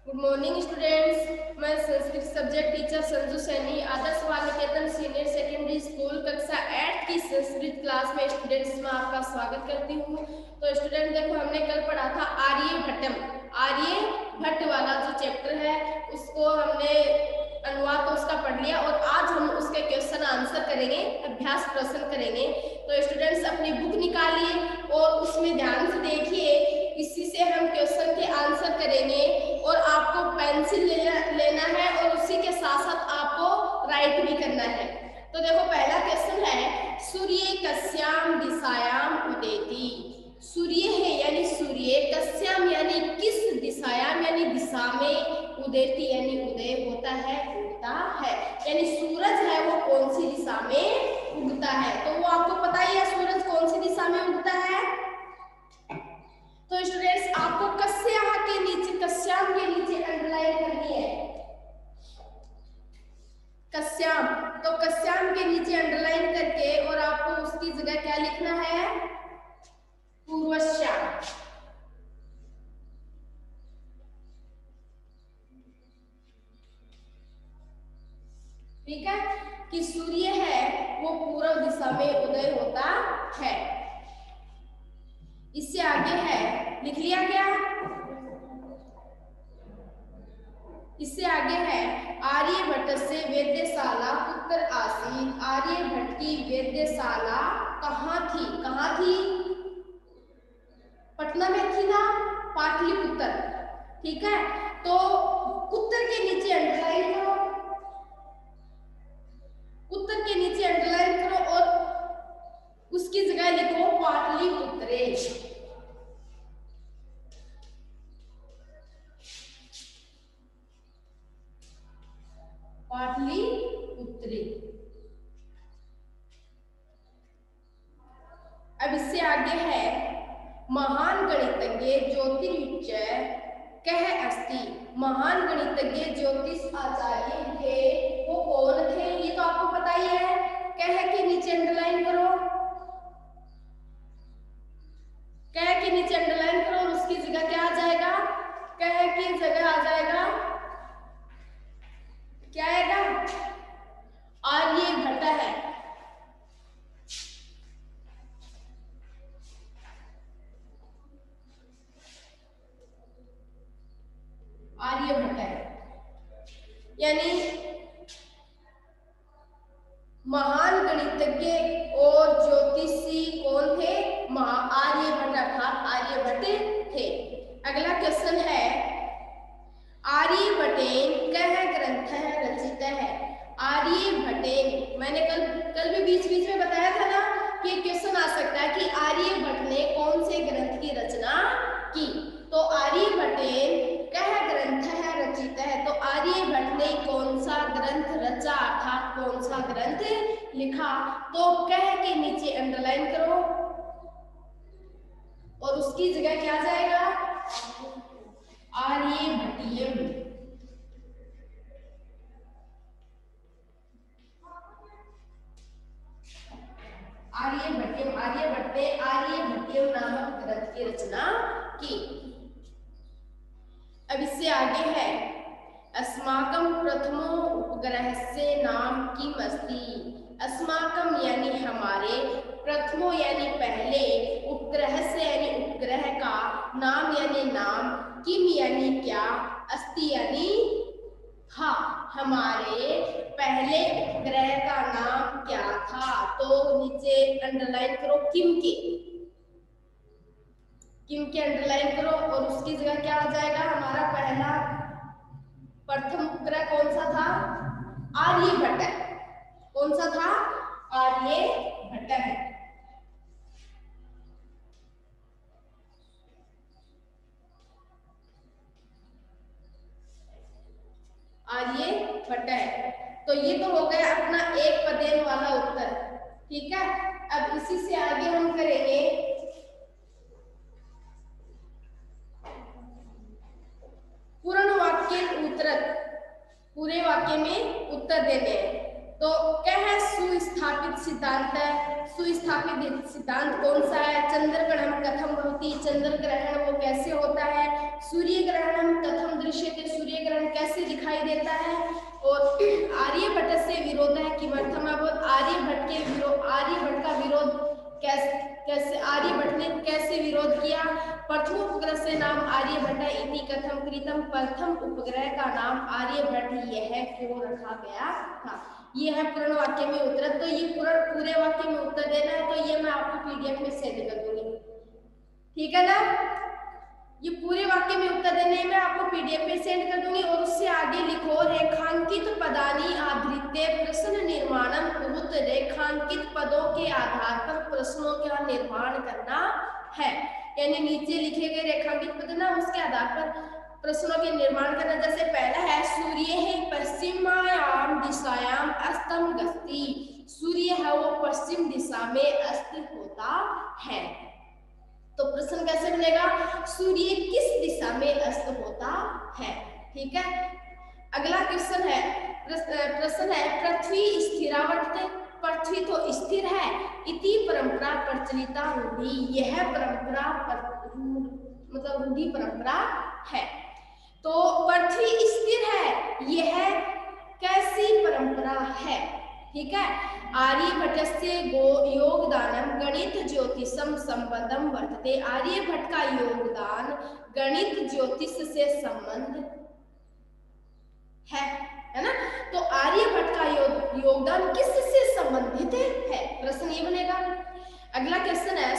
Good morning students, मैं Sanskrit subject teacher Sanju Saini आदर्श बाल निकेतन senior secondary school कक्षा 8 की संस्कृत क्लास में स्टूडेंट्स में आपका स्वागत करती हूँ। तो स्टूडेंट देखो, हमने कल पढ़ा था आर्यभट्टम, आर्यभट्ट वाला जो चैप्टर है उसको हमने अनुवाद तो उसका पढ़ लिया और आज हम उसके क्वेश्चन आंसर करेंगे, अभ्यास प्रश्न करेंगे। तो स्टूडेंट्स अपनी बुक निकालिए और उसमें ध्यान से देखिए, इसी से हम क्वेश्चन के आंसर करेंगे और आपको पेंसिल लेना है और उसी के साथ साथ आपको राइट भी करना है। तो देखो, पहला क्वेश्चन है, सूर्य कस्याम दिशायाम उदेति। सूर्य है यानी सूर्य, कस्याम यानी किस, दिशायाम यानी दिशा में, उदेति यानी उदय होता है, उगता है, यानी सूरज है वो कौन सी दिशा में उगता है। तो वो आपको पता ही है सूरज कौन सी दिशा में उगता है। तो स्टूडेंट्स आपको कस्याम के नीचे, कस्याम के नीचे अंडरलाइन करनी है। कस्याम, तो कस्याम के नीचे अंडरलाइन करके और आपको उसकी जगह क्या लिखना है, पूर्वश्याम। ठीक है, कि सूर्य है वो पूर्व दिशा में उदय होता है। इससे आगे है, लिख लिया क्या? इससे आगे है, आर्यभट्ट से वेद्यशाला पुत्र आसीन। आर्यभट्ट की वेद्यशाला कहाँ थी? कहाँ थी? पटना में थी ना, पाटलिपुत्र। ठीक है, तो उत्तर के नीचे अंडरलाइन करो, उत्तर के नीचे अंडरलाइन करो और उसकी जगह लिखो पाटलिपुत्रे। पाटलिपुत्री। अब इससे आगे है, महान गणितज्ञ ज्योतिर्विच कह अस्ति। महान गणितज्ञ ज्योतिष आचार्य थे, वो कौन थे? ये तो आपको पता ही है। कह के नीचे अंडरलाइन करो, कह के नीचे अंडरलाइन करो और उसकी जगह क्या आ जाएगा? कह की जगह आ जाएगा, क्या आएगा? आर्यभट्ट है। आर्यभट्ट है, यानी महान गणितज्ञ और ज्योतिषी कौन थे? आर्यभट्ट, अर्थात आर्यभट्ट थे। अगला क्वेश्चन है, आर्यभट्टेन कह ग्रंथ रचित है। आर्यभट्टेन, मैंने कल भी बीच बीच में बताया था ना कि क्वेश्चन आ सकता है कि आर्यभट्ट ने कौन से ग्रंथ की रचना की। तो आर्यभट्टेन कह ग्रंथ रचित है, तो आर्यभट्ट ने कौन सा ग्रंथ रचा, अर्थात कौन सा ग्रंथ लिखा। तो कह के नीचे अंडरलाइन करो और उसकी जगह क्या जाएगा? आर्यभट्टियम। आर्यभट्टियम, आर्यभट्ट ने आर्यभट्टियम नामक ग्रंथ की रचना की। अब इससे आगे है, अस्माकं प्रथमो उपग्रहस्य नाम किम अस्ति। अस्माकं यानी हमारे, प्रथमो यानी पहले, उपग्रहस्य यानी उपग्रह का, नाम यानी नाम, किम यानी क्या, अस्ति यानी था, हमारे पहले उपग्रह का नाम क्या था। तो नीचे अंडरलाइन करो किम के, किम के अंडरलाइन करो और उसकी जगह क्या आ जाएगा? हमारा पहला प्रथम उपग्रह कौन सा था? आर्यभट्ट है। कौन सा था? आर्यभट्ट है। आर्यभट्ट है। तो ये तो हो गया अपना एक पदेन वाला उत्तर। ठीक है, अब इसी से आगे हम करेंगे पूर्ण वाक्य उत्तर, पूरे वाक्य में उत्तर देने हैं। तो क्या है? सुस्थापित सिद्धांत है। सुस्थापित सिद्धांत कौन सा है? चंद्र ग्रहण कथम होती, चंद्र ग्रहण वो कैसे होता है? सूर्य ग्रहण कथम दृश्यते, सूर्य कैसे दिखाई देता है, और आर्यभट्ट से विरोध है किमर्थम। अब आर्यभट्ट का विरोध कैसे आर्यभट्ट ने कैसे विरोध किया। प्रथम उपग्रह से नाम आर्यभट्ट इति कथम कृतम। प्रथम उपग्रह का नाम आर्यभट्ट यह क्यों रखा गया था। ये है पूर्ण वाक्य में उत्तर। तो ये पूरे वाक्य में उत्तर देना है, तो ये मैं आपको पीडीएफ में सेंड कर दूंगी, ठीक है ना। ये पूरे वाक्य में उत्तर देने में आपको पीडीएफ में सेंड कर दूंगी। और उससे आगे लिखो रेखांकित पदानी आधृत्य प्रश्न निर्माणम कुरुत। रेखांकित पदों के आधार पर प्रश्नों का निर्माण करना है, यानी नीचे लिखे गए रेखांकित पद ना उसके आधार पर प्रश्नों के निर्माण करना। जैसे पहला है सूर्य है पश्चिमायाम दिशायाम अस्तम गति। सूर्य है वो पश्चिम दिशा में अस्त होता है। तो प्रश्न कैसे बनेगा, सूर्य किस दिशा में अस्त होता है, ठीक है। अगला क्वेश्चन है, प्रश्न है पृथ्वी स्थिरावर्तते। पृथ्वी तो स्थिर है, इति परंपरा प्रचलिता रूढ़ी। यह परंपरा मतलब रूढ़ी परंपरा है। तो पृथ्वी स्थिर है, यह कैसी परंपरा है, ठीक है। आर्यभट्टस्य योगदानम गणित ज्योतिषम संबंधम वर्तते। आर्यभट्ट का योगदान गणित ज्योतिष से संबंध है ना। तो आर्यभट्ट का योगदान किससे संबंधित है, प्रश्न ये बनेगा। अगला क्वेश्चन है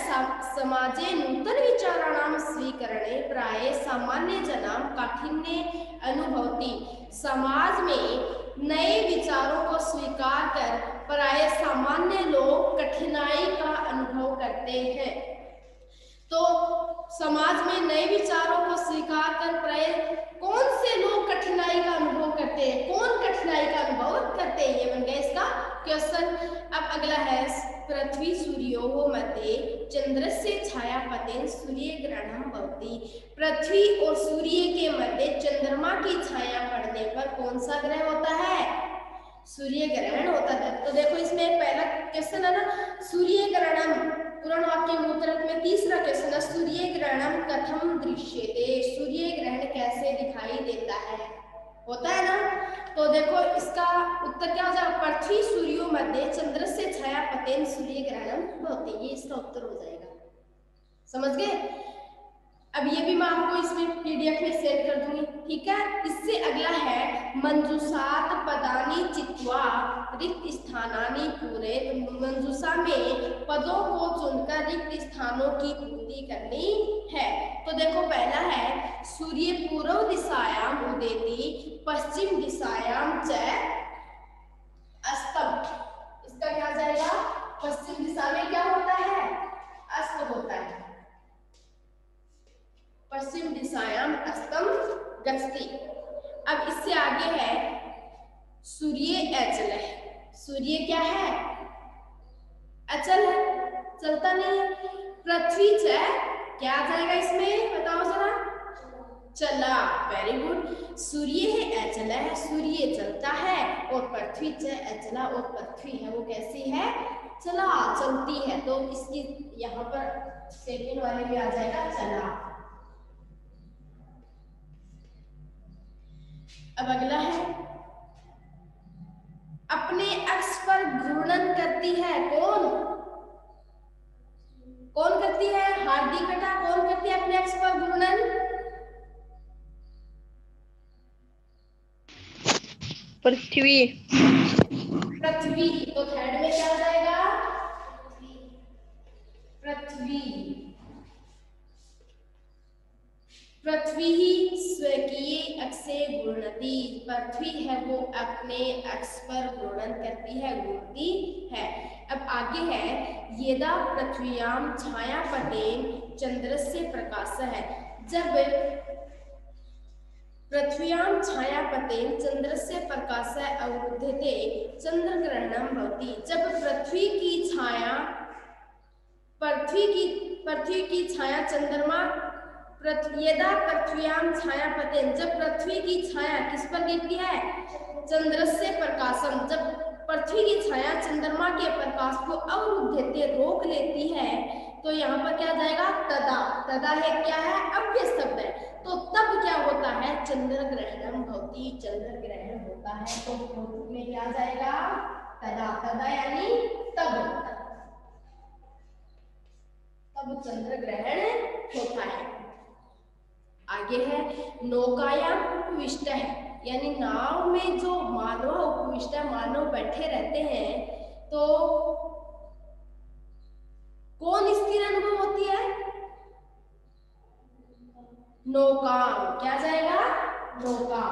समाजे नूतन विचाराणाम स्वीकरणे प्राय सामान्य जनाम काठिन्य अनुभवती। समाज में नए विचारों को स्वीकार कर प्राय सामान्य लोग कठिनाई का अनुभव करते हैं। तो समाज में नए विचारों को स्वीकार कर प्राय कौन से लोग कठिनाई का अनुभव करते हैं, कौन कठिनाई का अनुभव करते हैं, ये बन गया इसका क्वेश्चन। अब अगला है पृथ्वी सूर्यो मध्ये चंद्रस्य छायापतेन सूर्य ग्रहणम भवति। पृथ्वी और सूर्य के मध्य चंद्रमा की छाया पड़ने पर कौन सा ग्रह होता है, सूर्य ग्रहण होता है। तो देखो इसमें पहला क्वेश्चन है ना सूर्य ग्रहणम, पूर्ण वाक्य में उत्तर में। तीसरा क्वेश्चन है सूर्य ग्रहणम कथम दृश्यते। सूर्य ग्रहण कैसे दिखाई देता है, होता है ना। तो देखो इसका उत्तर क्या हो जाएगा, पृथ्वी सूर्यो मध्य चंद्र से छाया पतेन सूर्य ग्रहणम भवति। ये इसका उत्तर हो जाएगा, समझ गए। अब ये भी मैं आपको इसमें पीडीएफ में सेंड कर दूंगी, ठीक है। इससे अगला है मंजूषात पदानी चित्वा रिक्त स्थानानि पूरे। तो मंजूषा में पदों को चुनकर रिक्त स्थानों की पूर्ति करनी है। तो देखो पहला है सूर्य पूर्व दिशायाम उदेति पश्चिम दिशायाम च अस्तम। इसका क्या जाएगा, पश्चिम दिशा में क्या होता है, अस्त होता है। पश्चिम दिशायाम अस्तम गच्छति। अब इससे आगे है सूर्य अचल है। सूर्य क्या है, अचल है, चलता नहीं है। पृथ्वी च क्या आ जाएगा इसमें, बताओ जरा, चला। Very good. सूर्य है अचल है, सूर्य चलता है, और पृथ्वी च अचला, और पृथ्वी है वो कैसी है, चला, चलती है। तो इसकी यहाँ पर सेकंड वाले में आ जाएगा चला। अब अगला है अपने अक्ष पर घूर्णन करती है। कौन कौन करती है, हार्दिक बेटा, कौन करती है अपने अक्ष पर घूर्णन, पृथ्वी। पृथ्वी। तो थर्ड में क्या आ जाएगा, पृथ्वी। पृथ्वी ही स्वकीय अक्षे घूर्णति। पृथ्वी है वो अपने अक्ष पर घूर्णन करती है, घूमती है। अब आगे है यदा पृथ्व्याम छायापतेन चंद्रस्य प्रकाशः। जब पृथ्व्याम छायापतेन चंद्रस्य प्रकाशः अवरुध्यते चंद्रग्रहणं भवति। जब पृथ्वी की छाया चंद्रमा यदा पृथ्व्याम छायापतेन, जब पृथ्वी की छाया किस पर गिरती है, चंद्रस्य प्रकाशम। जब पृथ्वी की छाया चंद्रमा के प्रकाश को अवरुद्धते रोक लेती है, तो यहाँ पर क्या जाएगा, तदा। तदा है क्या है, अव्यय शब्द है। तो तब क्या होता है, चंद्र ग्रहणम भवति, चंद्र ग्रहण होता है तो भौतिक में क्या आ जाएगा, तदा, तदा यानी तब, तब चंद्र ग्रहण होता है। आगे है नौकायाम उपविष्ट है, यानी नाव में जो मानव उपविष्ट है, मानव बैठे रहते हैं, तो कौन स्थिर अनुभव होती है, नौका, क्या जाएगा, नौका।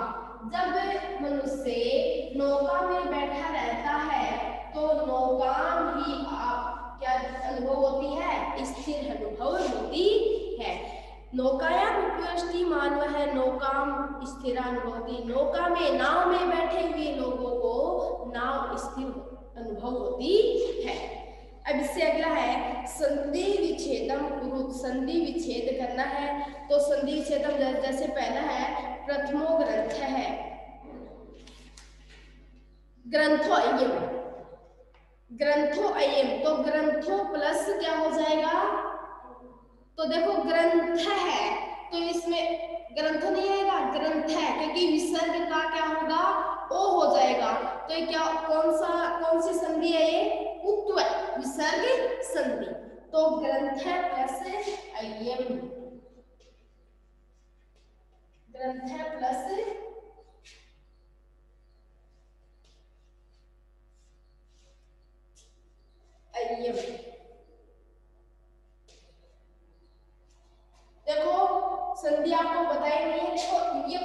जब मनुष्य नौका में बैठा रहता है तो नौका ही क्या अनुभव होती है, स्थिर अनुभव होती है। नौकायाम उपविष्टि मानव है, नौकाम स्थिरानुभवति, नौका में नाव में बैठे हुए लोगों को नाव स्थिर अनुभव होती है। अब इससे अगला है संधि विच्छेदम कुरुत, संधि विच्छेद करना है। तो संधि विच्छेदम जैसे पहला है प्रथमो ग्रंथ है, ग्रंथो अयम, ग्रंथो अयम, तो ग्रंथो प्लस क्या हो जाएगा, तो देखो ग्रंथ है तो इसमें ग्रंथ नहीं आएगा, ग्रंथ है, क्योंकि विसर्ग का क्या होगा, ओ हो जाएगा। तो ये क्या, कौन सी संधि है ये, उत्व विसर्ग संधि। तो ग्रंथ प्लस अयम, ग्रंथ प्लस अयम। देखो संधि आपको बताई नहीं है, देखो ये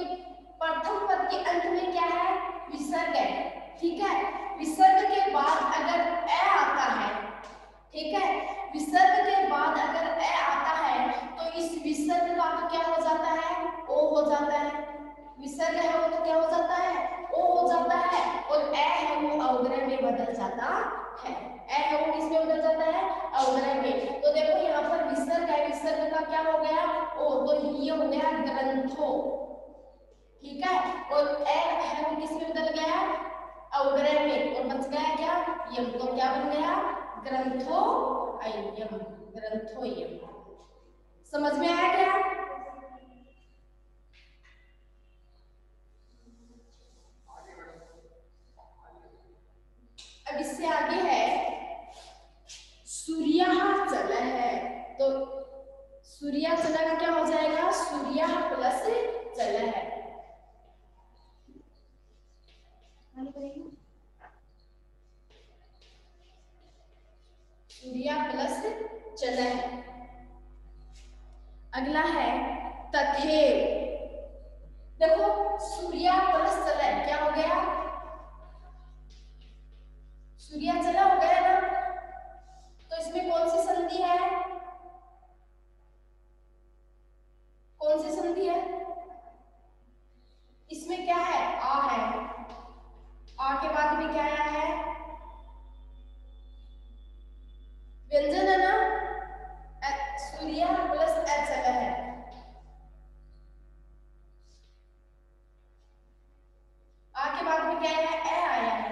प्रथम पद के अंत में क्या है, विसर्ग है, ठीक है। विसर्ग के बाद अगर ए आता है, ठीक है, विसर्ग के बाद अगर ए आता है तो इस विसर्ग का तो क्या हो जाता है, ओ हो जाता है। विसर्ग है वो तो क्या हो जाता है, ओ हो जाता है, और ए है वो अवग्रह में बदल जाता है। ए है वो किसमें बदल जाता है, अवग्रह में। तो देखो यहाँ पर विसर्ग है, विसर्ग का क्या हो गया, ओ, तो ये हो गया ग्रंथो, ठीक है, और ए है वो किसमें बदल गया, अवग्रह में, और बच गया क्या, यम, तो क्या बन गया, ग्रंथो अयम, ग्रंथो यम। समझ में आया क्या? अब इससे आगे है सूर्य चल है, तो सूर्य चला का क्या हो जाएगा, सूर्य प्लस चल है, सूर्य प्लस चल है। अगला है तथेव, देखो सूर्य प्लस चल है, क्या हो गया, सूर्य चला हो गया ना, तो इसमें कौन सी संधि है, कौन सी संधि है, इसमें क्या है, आ है, आ के बाद में क्या आया है, व्यंजन है ना, सूर्य प्लस एच है, आ के बाद में क्या है, ए आया है,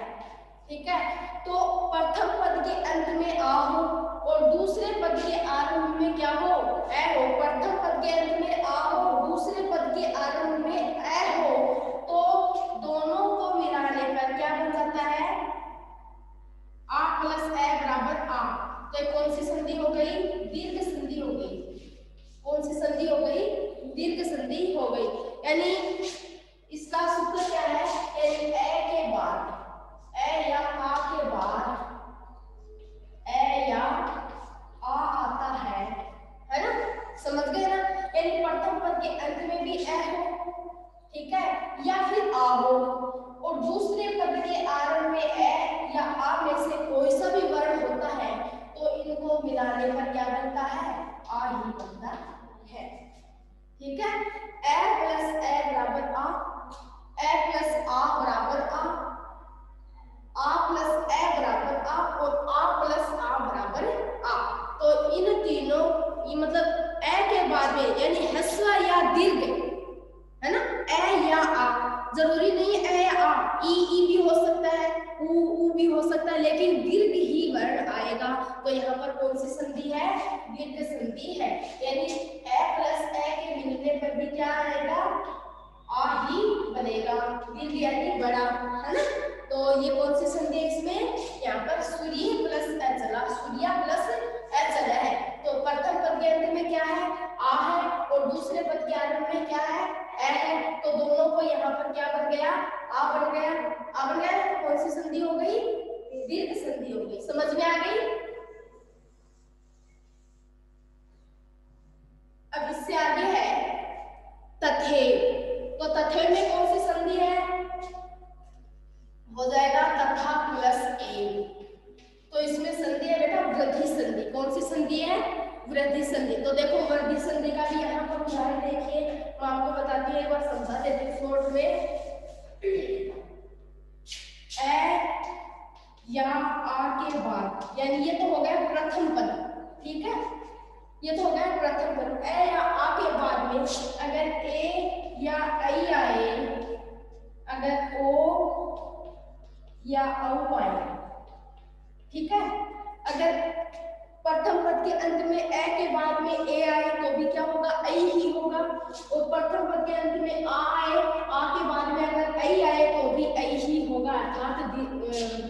ठीक है। तो प्रथम पद के अंत में आ हो और दूसरे पद के आरंभ में क्या हो, ए हो। प्रथम पद के अंत में आ हो, दूसरे पद के आरंभ में ए हो, तो दोनों को मिलाने पर क्या बन जाता है, आ प्लस ए बराबर आ। तो कौन सी संधि हो गई, दीर्घ संधि हो गई। कौन सी संधि हो गई, दीर्घ संधि हो गई। यानी इसका सूत्र क्या है, ए के बाद, ए या आ के बाद ए या आ आता है ना, समझ गए ना। यानी प्रथम पद के अंत में भी ए हो, ठीक है, या फिर आ हो, और दूसरे पद के आरंभ में ए या आ में से कोई सा भी वर्ण होता है तो इनको मिलाने पर क्या बनता है, आ ही बनता है, ठीक है। ए प्लस ए बराबर आ, ए प्लस आ बराबर आ प्लस ए बराबर आ, और आ प्लस आ बराबर आ। तो इन तीनों, ये मतलब ए के बाद में यानी ह्रस्व या दीर्घ है ना, ए या आ, जरूरी नहीं ए या आ, ई भी हो सकता है, ऊ भी हो सकता है, लेकिन दीर्घ ही वर्ण आएगा। तो यहाँ पर कौन सी संधि है, दीर्घ संधि है। यानी ए प्लस ए के मिलने पर भी क्या आएगा, आ दीर्घ यानी बड़ा, है ना। तो ये कौन सी संधि है इसमें, यहाँ पर सूर्य प्लस अ चला, सूर्या प्लस अ चला है। तो प्रथम पद के अंत में क्या है, आ है, और दूसरे पद के आरंभ में क्या है, ए है। तो दोनों को यहाँ पर क्या बन गया, आ बन गया, आ बन गया। तो कौन सी संधि हो गई, दीर्घ संधि हो गई। समझ में आ गई। अब इससे आगे है तथेव। तो तथेव में कौन सी संधि है, हो जाएगा तथा प्लस एव। तो इसमें संधि है बेटा वृद्धि संधि। कौन सी संधि है, वृद्धि संधि। तो देखो वृद्धि संधि का भी यहाँ पर उदाहरण देखिए, मैं आपको बताती हूँ, एक बार समझा देती हूँ शॉर्ट में। ए या आ के बाद, यानी ये तो हो गया प्रथम पद, ठीक है, ये तो हो गया प्रथम पद। ए या आ के बाद में अगर ए या आई आए, अगर ओ या औ आए, ठीक है। अगर प्रथम पद के अंत में ए के बाद में ए आए तो भी क्या होगा, ऐ ही होगा। और प्रथम पद के अंत में आ आए, आ के बाद में अगर ऐ आए तो भी ऐ ही होगा, अर्थात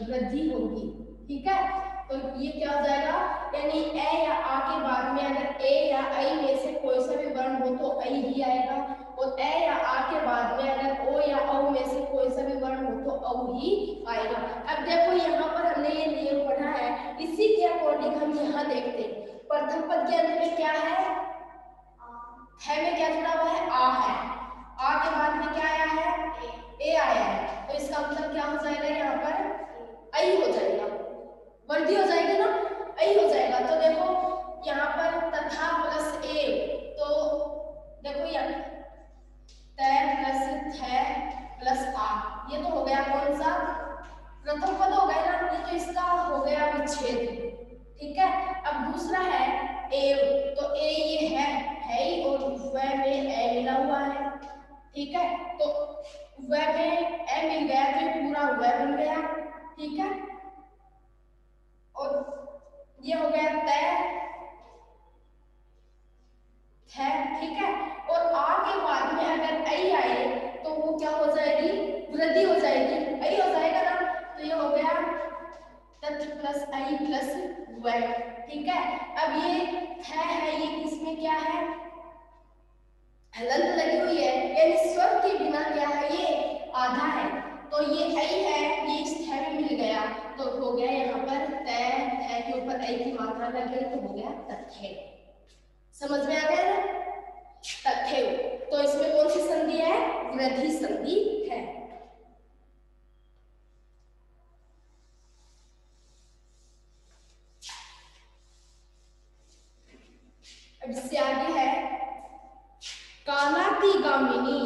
वृद्धि होगी, ठीक है। तो ये क्या हो जाएगा, यानी ए या आ के बाद में अगर ए या ऐ में से कोई सा भी वर्ण हो तो ऐ ही आएगा, और ए या आ के बाद में अगर ओ या औ में से कोई सा भी वर्ण हो तो औ ही आएगा। अब देखो यहाँ पर हमने ये नियम पढ़ा है, इसी के अकॉर्डिंग हम यहाँ देखते हैं। प्रथम पद के अंत में क्या है में क्या जुड़ा हुआ है, आ है। आ के बाद में क्या आया है, ए आया है। तो इसका मतलब क्या हो जाएगा, यहाँ पर ऐ हो जाएगा, वृद्धि हो जाएगी ना, ऐ हो जाएगा। तो देखो यहाँ पर तथा प्लस एव, तो देखो यहाँ तय प्लस थ प्लस आ, ये तो हो गया कौन सा, प्रथम पद हो गया ना, ये तो इसका हो गया विच्छेद, ठीक है। अब दूसरा है एव, तो ए ये है ही, और वह में ए मिला हुआ है, ठीक है। तो वह में ए मिल गया तो पूरा वह बन गया, ठीक है। और ये हो गया तय है, ठीक है। और आ के बाद में अगर ऐ आए तो वो क्या हो जाएगी, वृद्धि हो जाएगी, ऐ हो जाएगा ना। तो ये हो गया तथ प्लस ऐ प्लस वह, ठीक है। अब ये है ये किसमें क्या है, हलंत लगी हुई है, यानी स्वर के बिना क्या है, ये आधा है। तो ये ऐ है, ये इस थ में मिल गया, तो हो गया यहाँ पर तय के ऊपर ऐ की मात्रा लग गई, तो हो गया तथेव। समझ में आ गया ना, तथेव। तो इसमें कौन सी संधि है, वृद्धि संधि है। अब इससे आगे है कालातिगामिनी।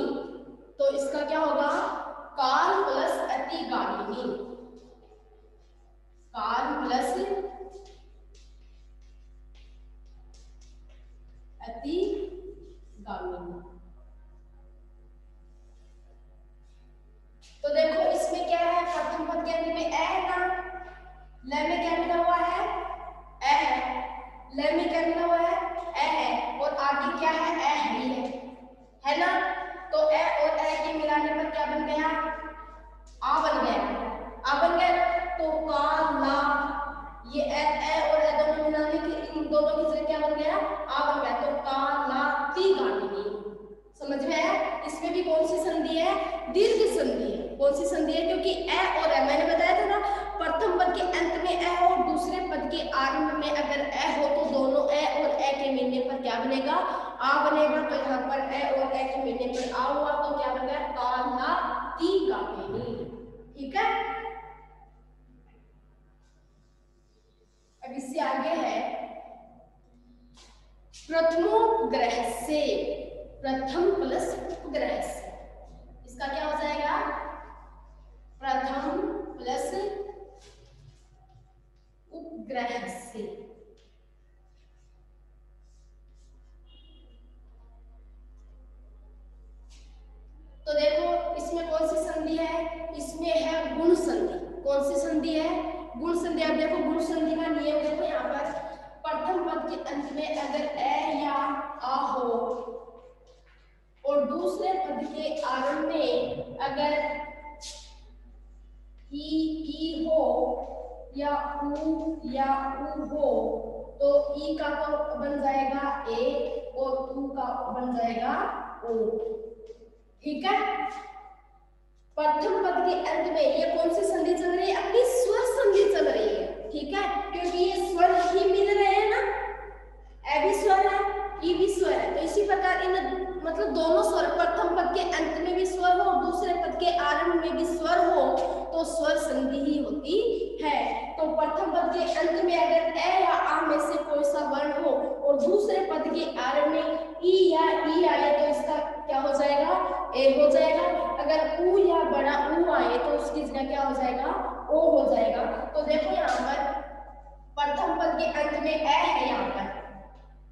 तो इसका क्या होगा, काल प्लस अतिगामिनी, काल प्लस अतिगामिनी। तो देखो इसमें क्या है, प्रथम पद के अंत में ए है ना, ल में क्या मिला हुआ है, ए है, ल में क्या मिला हुआ है, ए है, और आगे क्या है, ए ही है ना। तो ए और ए के मिलाने पर क्या बन गया, आ बन गया, आ बन गया। तो काला, ये ए और ए दोनों मिलाने के, इन दोनों की जगह क्या बन गया, आ बन गया। तो कालातिगामिनी। समझ में आया। इसमें भी कौन सी संधि है, दीर्घ संधि है। कौन सी संधि है, क्योंकि ए और ए, मैंने बताया था ना, प्रथम पद के अंत में ए हो, दूसरे पद के आरंभ में अगर ए हो तो दोनों ए और ए के मिलने पर क्या बनेगा, आ बनेगा। तो यहाँ पर ए और ए के मिलने पर आ हुआ, तो क्या बन गया, कालातिगामिनी, ठीक है। अब इससे आगे है प्रथमोपग्रह से, प्रथम प्लस उपग्रह से, इसका क्या हो जाएगा, प्रथम प्लस उपग्रह से। तो देखो इसमें कौन सी संधि है, इसमें है गुण संधि। कौन सी संधि है, गुण संधि। अब देखो गुण संधि का नियम देखो, यहाँ पर प्रथम पद के अंत में अगर ए या आ हो और दूसरे पद के आरंभ में अगर या उ हो तो ई का तो बन जाएगा ए और उ का बन जाएगा ओ। ठीक है, प्रथम पद के अंत में ये कौन सी संधि चल रही है? अपनी स्वर संधि चल रही है। ठीक है, क्योंकि ये स्वर ही मिल रहे हैं ना, ए भी स्वर है, ई भी स्वर है, तो इसी प्रकार इन मतलब दोनों स्वर, प्रथम पद के अंत में भी स्वर हो, दूसरे पद के आरंभ में भी स्वर हो, तो स्वर संधि ही होती है। तो प्रथम पद के अंत में अगर ए या आ में से कोई सा वर्ण हो और दूसरे पद के आरंभ में ई या ई आए तो इसका क्या हो जाएगा? ए हो जाएगा। अगर उ या बड़ा उ आए तो उसकी जगह क्या हो जाएगा? ओ हो जाएगा। तो देखो यहाँ पर प्रथम पद के अंत में ए है, यहाँ पर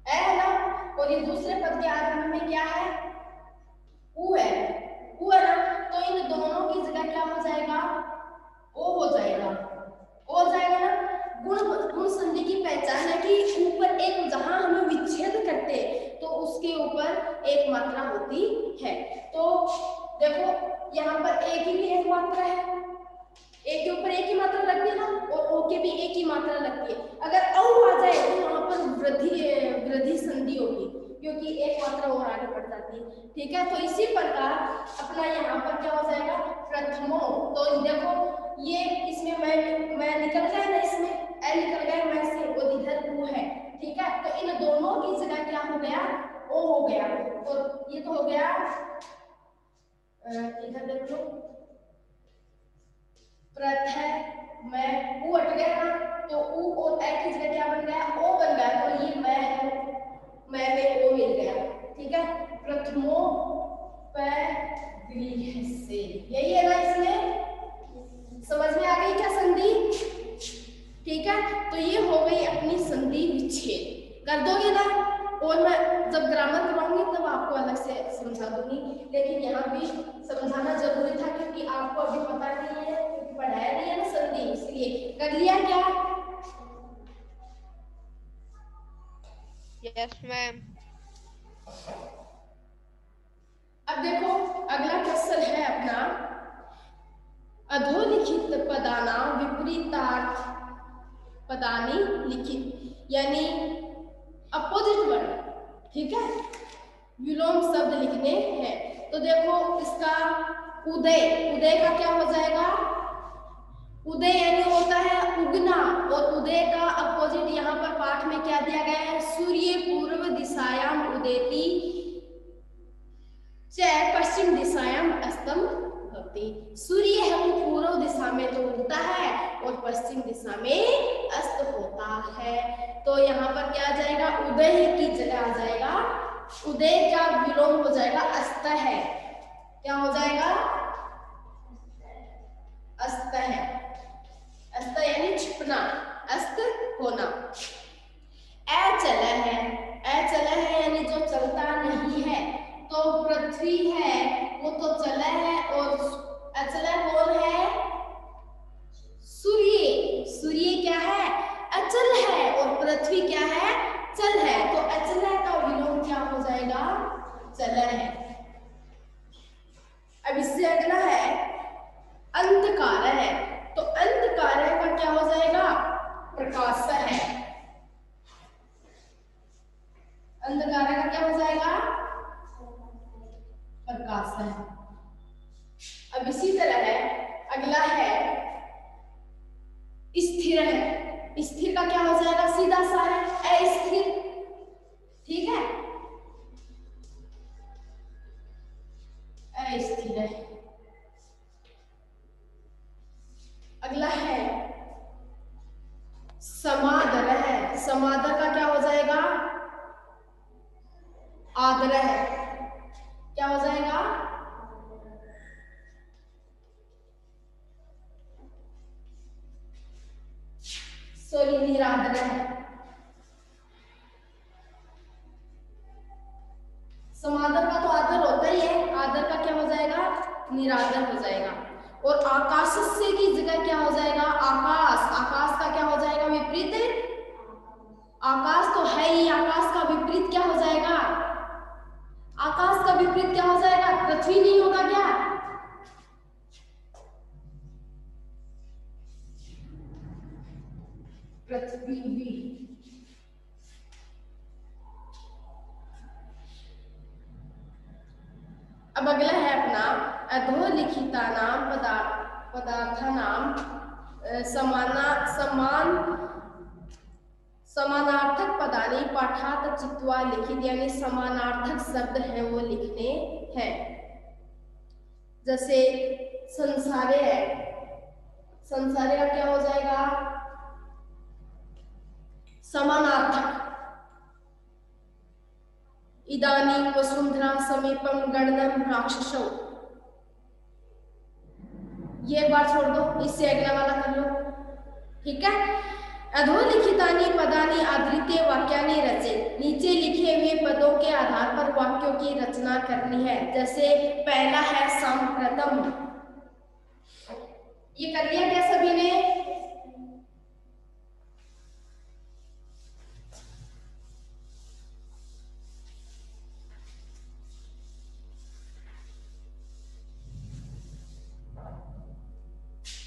ए है ना, और ये दूसरे पद के आरंभ में क्या है? उ है ना, तो इन दोनों की जगह क्या हो जाएगा? ओ हो जाएगा, ओ हो जाएगा ना। गुण संधि की पहचान है कि ऊपर एक, जहां हम विच्छेद करते तो उसके ऊपर एक मात्रा होती है। तो देखो यहाँ पर ए की भी एक मात्रा है, ए के ऊपर एक ही मात्रा लगती है ना, और ओ के भी एक ही मात्रा लगती है। अगर औ आ जाए तो यहाँ पर वृद्धि संधि होगी, क्योंकि एक मात्रा और आगे बढ़ जाती है। ठीक है, तो इसी प्रकार अपना यहाँ पर क्या हो जाएगा? प्रथमो। तो देखो ये इसमें मैं निकल गया ना, इसमें ए निकल गया मैं से, और इधर उ है। ठीक है, तो इन दोनों की जगह क्या हो गया? ओ हो गया। और ये तो हो गया, इधर देख लो, प्रथम मैं उ हट गया ना, तो उ और ए की जगह क्या बन गया? ओ बन गया। तो ये मैं में ओ मिल गया। ठीक है, प्रथमो गृह से, यही है ना, इसमें समझ में आ गई क्या संधि? ठीक है, तो ये हो गई अपनी संधि विच्छेद। कर दोगे ना, और मैं जब ग्रामर करवाऊंगी तब आपको अलग से समझा दूंगी, लेकिन यहाँ भी समझाना जरूरी था क्योंकि आपको अभी पता नहीं है, पढ़ाया नहीं है ना संधि, इसलिए। कर लिया क्या? Yes ma'am. अब देखो अगला क्वेश्चन है अपना, अधोलिखित पदानां विपरीतार्थ पदानि लिखित, यानी अपोजिट वर्ड। ठीक है, विलोम शब्द लिखने हैं। तो देखो इसका उदय का क्या हो जाएगा? उदय यानी होता है उगना, और उदय का अपोजिट यहाँ पर पाठ में क्या दिया गया है? सूर्य पूर्व दिशायाम उदेति च पश्चिम दिशायाम अस्तम भवति। सूर्य है वो पूर्व दिशा में तो उगता है और पश्चिम दिशा में अस्त होता है। तो यहाँ पर क्या आ जाएगा? उदय की जगह आ जाएगा, उदय का विलोम हो जाएगा अस्त है। क्या हो जाएगा? अस्त है। अस्त यानी छिपना, अस्त होना। अचल है, अचल है यानी जो चलता नहीं है। तो पृथ्वी है वो तो चल है, और अचल कौन है? सूर्य। सूर्य क्या है? अचल है, और पृथ्वी क्या है? चल है। तो अचल का विलोम क्या हो जाएगा? चल है। अब इससे अगला है अंधकार है, तो अंधकार का क्या हो जाएगा? प्रकाश है। अंधकार का क्या हो जाएगा? प्रकाश है। अब इसी तरह है अगला है स्थिर है, स्थिर का क्या हो जाएगा? सीधा सा है, अस्थिर। ठीक है, अस्थिर है। अगला है समादर है, समादर का क्या हो जाएगा? आदर है। क्या हो जाएगा? सॉरी, निरादर है। समादर का तो आदर होता ही है, आदर का क्या हो जाएगा? निरादर हो जाएगा। और आकाश से की जगह क्या हो जाएगा? आकाश। आकाश का क्या हो जाएगा? विपरीत। आकाश तो है ही, आकाश का विपरीत क्या हो जाएगा? आकाश का विपरीत क्या हो जाएगा? पृथ्वी नहीं होगा क्या? पृथ्वी। अब अगला है अपना अधोलिखितानां पदार्थानां समानार्थक पदानि पाठात चित्वा लिखित, यानी समानार्थक शब्द हैं वो लिखने हैं। जैसे संसारे है, संसारे का क्या हो जाएगा? समानार्थक। इदानीं वसुंधरा समीपम गणनम राक्षसो, ये एक बार छोड़ दो, इससे अगला वाला कर लो, ठीक है। अधोलिखितानि पदानि आधृत्य वाक्यानि रचेत, नीचे लिखे हुए पदों के आधार पर वाक्यों की रचना करनी है। जैसे पहला है सांप्रतम, ये कर लिया क्या सभी ने?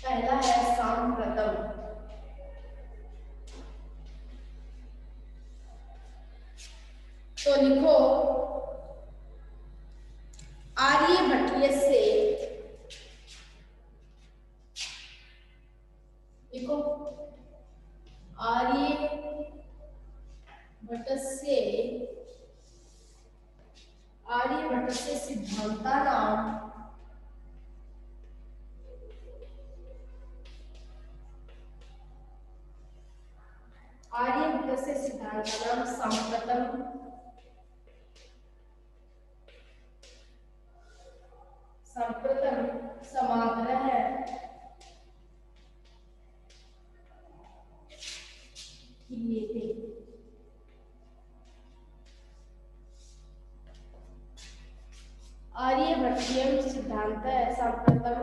पहला है सांप्रतम। तो लिखो आर्यभट्ट से, लिखो आर्यभट्ट से सिद्धांतानां सांप्रतम समाग्रह क्रियते। आर्यभट्टीयम सिद्धांत सांप्रतम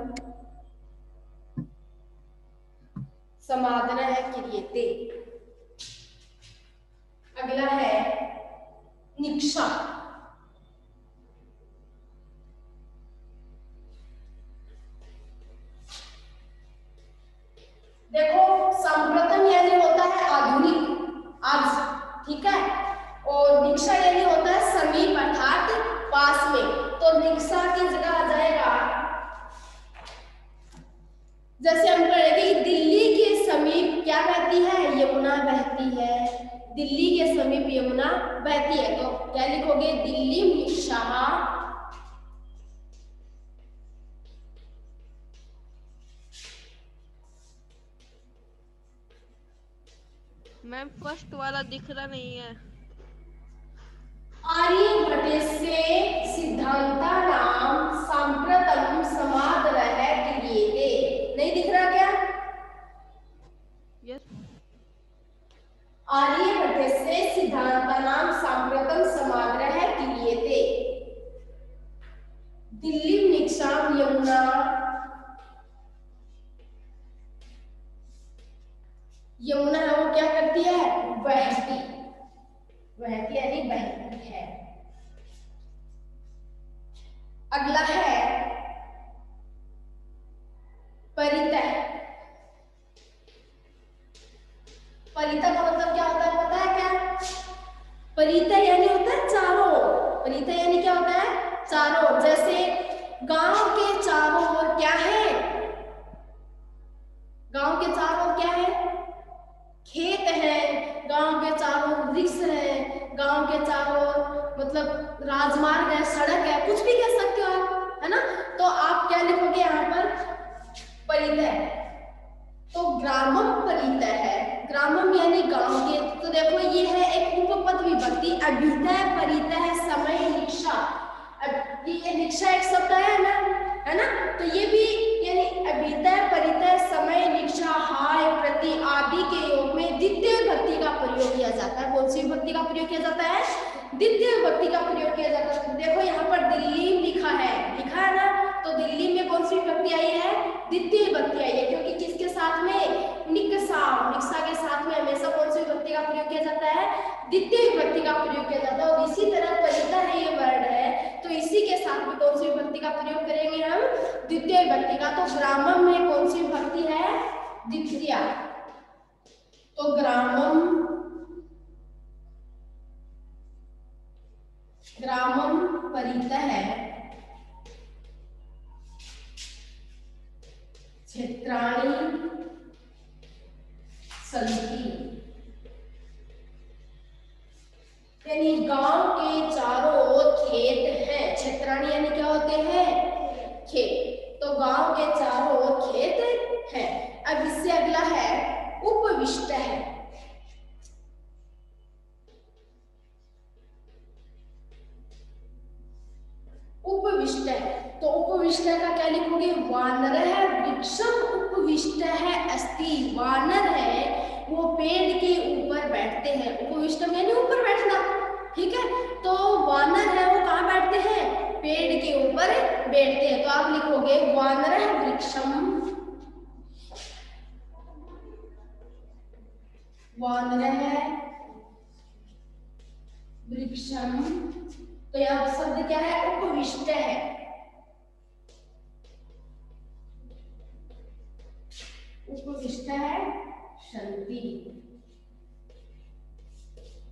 समाग्रह क्रियते। अगला है निक्षा। देखो सांप्रतम यानी होता है आधुनिक, आज, ठीक है, और निक्षा यानी होता है समीप अर्थात पास में। तो निक्षा की जगह आ जाएगा, जैसे हम कहेंगे दिल्ली के समीप क्या बहती है? यमुना बहती है। दिल्ली के समीप यमुना बहती है, तो क्या लिखोगे? दिल्ली निक्षा। मैम फर्स्ट वाला दिख रहा नहीं है। आर्यभट्ट से सिद्धांतानां सांप्रतम समाग्रह क्रियते, नहीं दिख रहा क्या? यस। आर्यभट्ट से सिद्धांतानां सांप्रतम समाग्रह क्रियते। दिल्ली निक्षां यमुना, यमुना है वो क्या करती है? बहती, बहती यानी बहती है। अगला है परितः। परितः का मतलब क्या होता है पता है क्या? परितः यानी होता है चारों। परितः यानी क्या होता है? चारों। जैसे गांव के चारों ओर क्या है? गांव के चारों ओर क्या है? खेत है, गांव के चारों ओर वृक्ष है, गांव के चारों ओर मतलब राजमार्ग है, सड़क है, कुछ भी कह सकते हो आप, है ना। तो आप क्या लिखोगे यहाँ पर? परितः। तो ग्रामम परितः है, ग्रामम यानी गांव के। तो देखो ये है एक उपपद विभक्ति, अभितः परितः समय निक्षा। अब ये निक्षा एक शब्द है ना, तो ये भी यानी अभितः परितः समय निक्षा हाय प्रति आदि के योग में द्वितीय विभक्ति का प्रयोग किया जाता है। कौन सी विभक्ति का प्रयोग किया जाता है? द्वितीय विभक्ति का प्रयोग किया जाता है। देखो यहाँ पर दिल्ली लिखा है ना, तो दिल्ली में कौन सी विभक्ति आई है? द्वितीय विभक्ति आई है, क्योंकि किसके साथ में? निक्षा। निक्षा के साथ में हमेशा कौन सी विभक्ति का प्रयोग किया जाता है? द्वितीय विभक्ति का प्रयोग किया जाता है। और इसी तरह परितः है ये वर्ड है, तो इसी के साथ में कौन सी विभक्ति का प्रयोग करेंगे हम? द्वितीय विभक्ति का। तो ग्रामम में कौन सी विभक्ति है? द्वितीय। तो ग्रामम परितः क्षेत्राणि सन्ति, यानी गांव के चारों ओर खेत हैं। क्षेत्राणि यानी क्या होते हैं? खेत। तो गांव के चारों ओर खेत हैं। अब इससे अगला है उपविष्ट है। उपविष्ट है, तो उपविष्ट का क्या लिखोगे? वानरः वृक्षम उपविष्ट है अस्ति। वानर है वो पेड़ के ऊपर बैठते हैं। उपविष्टम यानी ऊपर बैठना, ठीक है। तो वानर है वो कहाँ बैठते हैं? पेड़ के ऊपर बैठते हैं। तो आप लिखोगे वानरः वृक्षम, वानरः वृक्षम। तो यहाँ शब्द क्या है? उपविष्ट है। उपविष्ट है सन्ति।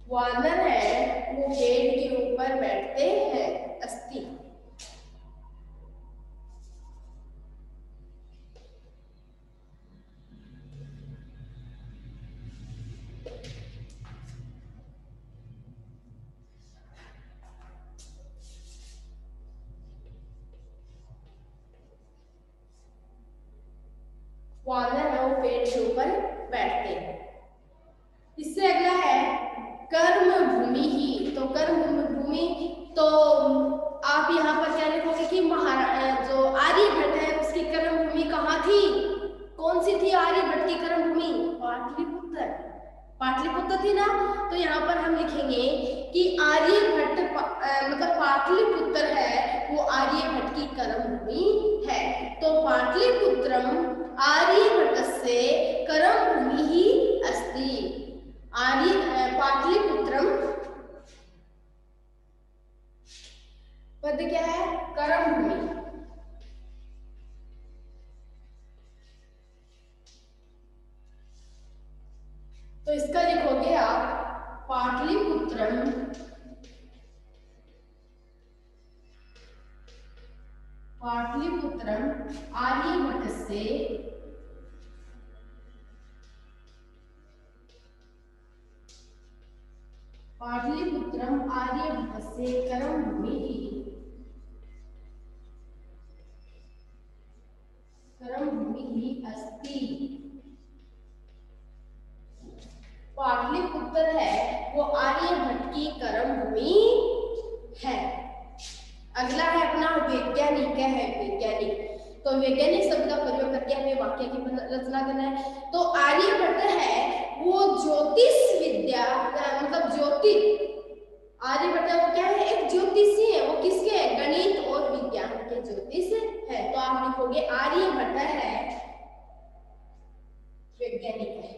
वानर है वो पेड़ के ऊपर बैठते हैं अस्ति। वानर है वो पेड़ के ऊपर बैठते हैं। इससे अगला है कर्म भूमि ही। तो कर्म भूमि, तो आप यहाँ पर क्या लिखोगे कि जो आर्यभट्ट है उसकी कर्म भूमि कहाँ थी? कौन सी थी आर्यभट्ट की कर्म भूमि? पाटलिपुत्र। पाटलिपुत्र थी ना। तो यहाँ पर हम लिखेंगे कि आर्यभट्ट मतलब पाटलिपुत्र है वो आर्यभट्ट की कर्म भूमि है। तो पाटलिपुत्रम आर्यभट्टस्य कर्म भूमि ही अस्ति। पाटलिपुत्रम पद क्या है? कर्म भूमि। तो इसका लिखोगे आप पाटलिपुत्रम आर्यभट्टस्य कर्म भूमि ही अस्ति। पाटलिपुत्र है वो आर्यभट्ट की कर्म भूमि है। अगला है अपना वैज्ञानिक है। वैज्ञानिक, तो वैज्ञानिक शब्द का प्रयोग करके हमें वाक्य की रचना करना है। तो आर्यभट्ट है वो ज्योतिष विद्या मतलब ज्योतिष, आर्यभट्ट वो क्या है? एक ज्योतिषी है। वो किसके? गणित और विज्ञान के ज्योतिष है। तो आप लिखोगे आर्यभट्ट है वैज्ञानिक है।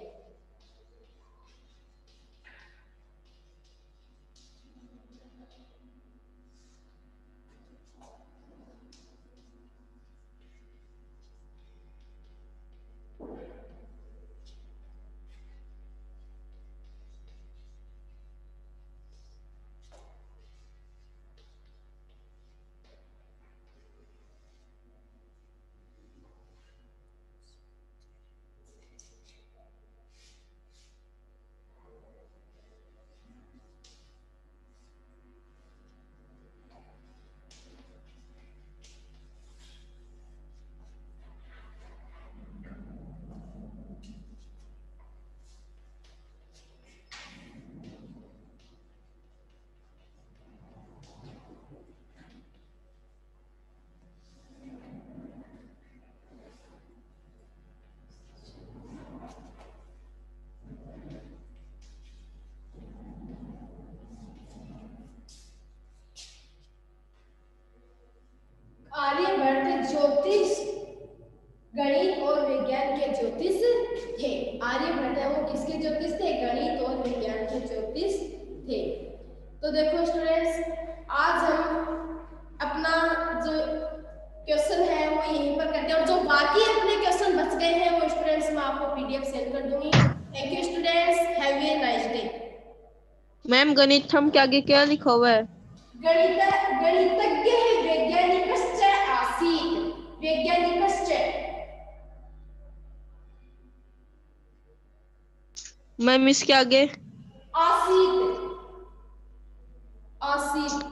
आर्यभट्ट ज्योतिष, गणित और विज्ञान के ज्योतिष थे। आर्यभट्ट है वो किसके ज्योतिष थे? गणित और विज्ञान के ज्योतिष थे। तो देखो स्टूडेंट्स, आज हम अपना जो क्वेश्चन है वो यहीं पर करते हैं, और जो बाकी अपने क्वेश्चन बच गए हैं वो स्टूडेंट्स मैं आपको पीडीएफ सेंड कर दूंगी। Thank you student. मैम गणितम के आगे क्या लिखा हुआ है? गणितज्ञ वैज्ञानिकश्च आसीत्। वैज्ञानिकश्च। मैम इसके आगे? आसीत्। आसीत्।